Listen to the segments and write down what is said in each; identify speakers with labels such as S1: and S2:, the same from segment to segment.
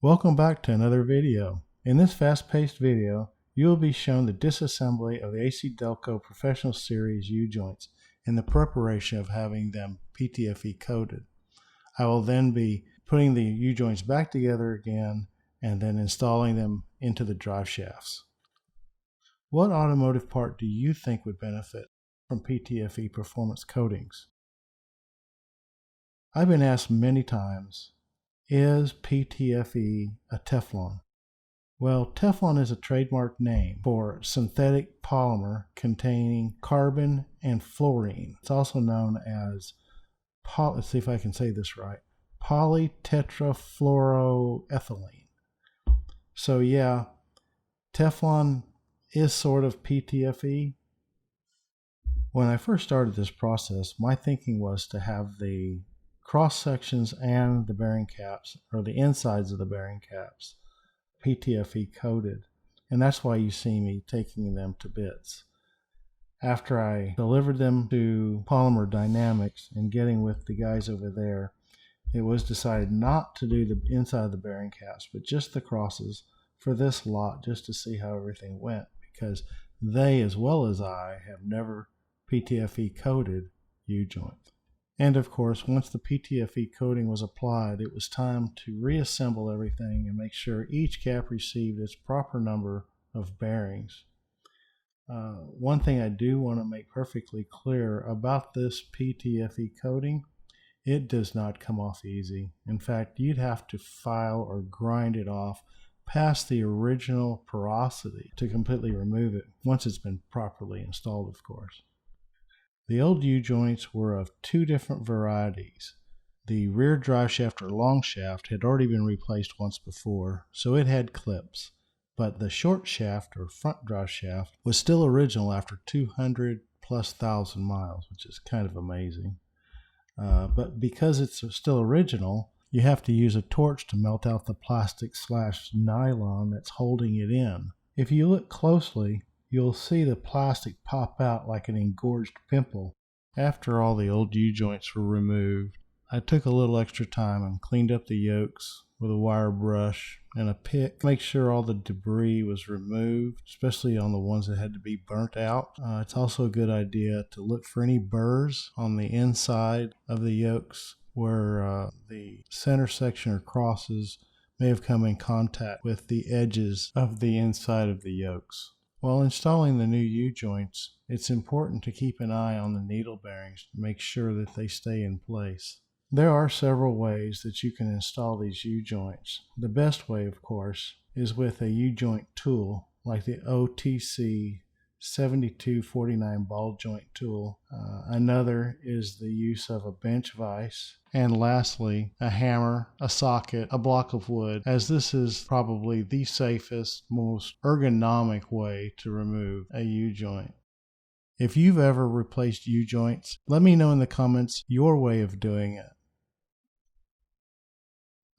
S1: Welcome back to another video. In this fast-paced video, you will be shown the disassembly of the AC Delco Professional Series U-joints in the preparation of having them PTFE coated. I will then be putting the U-joints back together again and then installing them into the drive shafts. What automotive part do you think would benefit from PTFE performance coatings? I've been asked many times, is PTFE a Teflon? Well, Teflon is a trademark name for synthetic polymer containing carbon and fluorine. It's also known as, let's see if I can say this right, polytetrafluoroethylene. So yeah, Teflon is sort of PTFE. When I first started this process, my thinking was to have the cross sections and the bearing caps, or the insides of the bearing caps, PTFE coated, and that's why you see me taking them to bits. After I delivered them to Polymer Dynamics and getting with the guys over there, it was decided not to do the inside of the bearing caps, but just the crosses for this lot, just to see how everything went, because they, as well as I, have never PTFE coated U-joints. And of course, once the PTFE coating was applied, it was time to reassemble everything and make sure each cap received its proper number of bearings. One thing I do want to make perfectly clear about this PTFE coating, it does not come off easy. In fact, you'd have to file or grind it off past the original porosity to completely remove it, once it's been properly installed, of course. The old U-joints were of two different varieties. The rear drive shaft or long shaft had already been replaced once before, so it had clips, but the short shaft or front drive shaft was still original after 200,000+ miles, which is kind of amazing. But because it's still original, you have to use a torch to melt out the plastic/nylon that's holding it in. If you look closely, you'll see the plastic pop out like an engorged pimple. After all the old U-joints were removed, I took a little extra time and cleaned up the yokes with a wire brush and a pick to make sure all the debris was removed, especially on the ones that had to be burnt out. It's also a good idea to look for any burrs on the inside of the yokes where the center section or crosses may have come in contact with the edges of the inside of the yokes. While installing the new U-joints, it's important to keep an eye on the needle bearings to make sure that they stay in place. There are several ways that you can install these U-joints. The best way, of course, is with a U-joint tool like the OTC 7249 ball joint tool. Another is the use of a bench vise. And lastly, a hammer, a socket, a block of wood, as this is probably the safest, most ergonomic way to remove a U-joint. If you've ever replaced U-joints, let me know in the comments your way of doing it.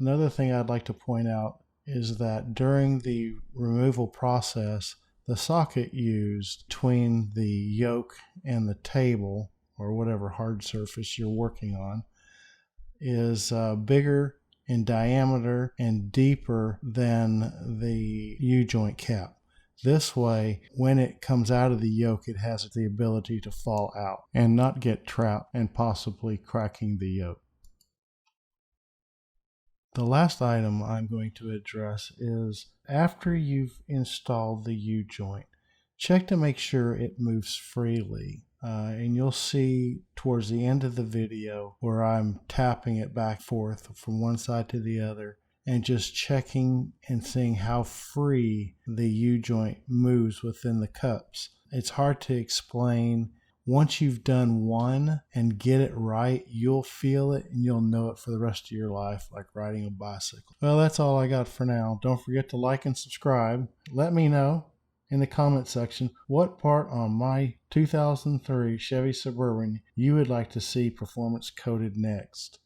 S1: Another thing I'd like to point out is that during the removal process, the socket used between the yoke and the table, or whatever hard surface you're working on, is bigger in diameter and deeper than the U-joint cap. This way, when it comes out of the yoke, it has the ability to fall out and not get trapped and possibly cracking the yoke. The last item I'm going to address is after you've installed the U-joint, check to make sure it moves freely. And you'll see towards the end of the video where I'm tapping it back and forth from one side to the other and just checking and seeing how free the U-joint moves within the cups. It's hard to explain. Once you've done one and get it right, you'll feel it and you'll know it for the rest of your life, like riding a bicycle. Well, that's all I got for now. Don't forget to like and subscribe. Let me know in the comment section what part on my 2003 Chevy Suburban you would like to see performance coated next.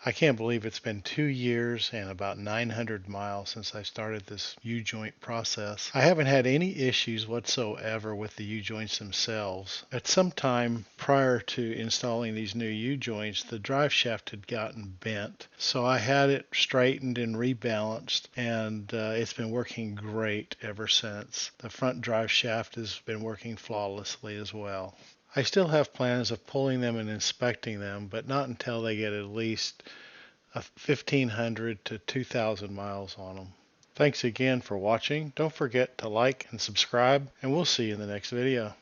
S1: I can't believe it's been 2 years and about 900 miles since I started this U-joint process. I haven't had any issues whatsoever with the U-joints themselves. At some time prior to installing these new U-joints, the drive shaft had gotten bent. So I had it straightened and rebalanced, and it's been working great ever since. The front drive shaft has been working flawlessly as well. I still have plans of pulling them and inspecting them, but not until they get at least 1,500 to 2,000 miles on them. Thanks again for watching. Don't forget to like and subscribe, and we'll see you in the next video.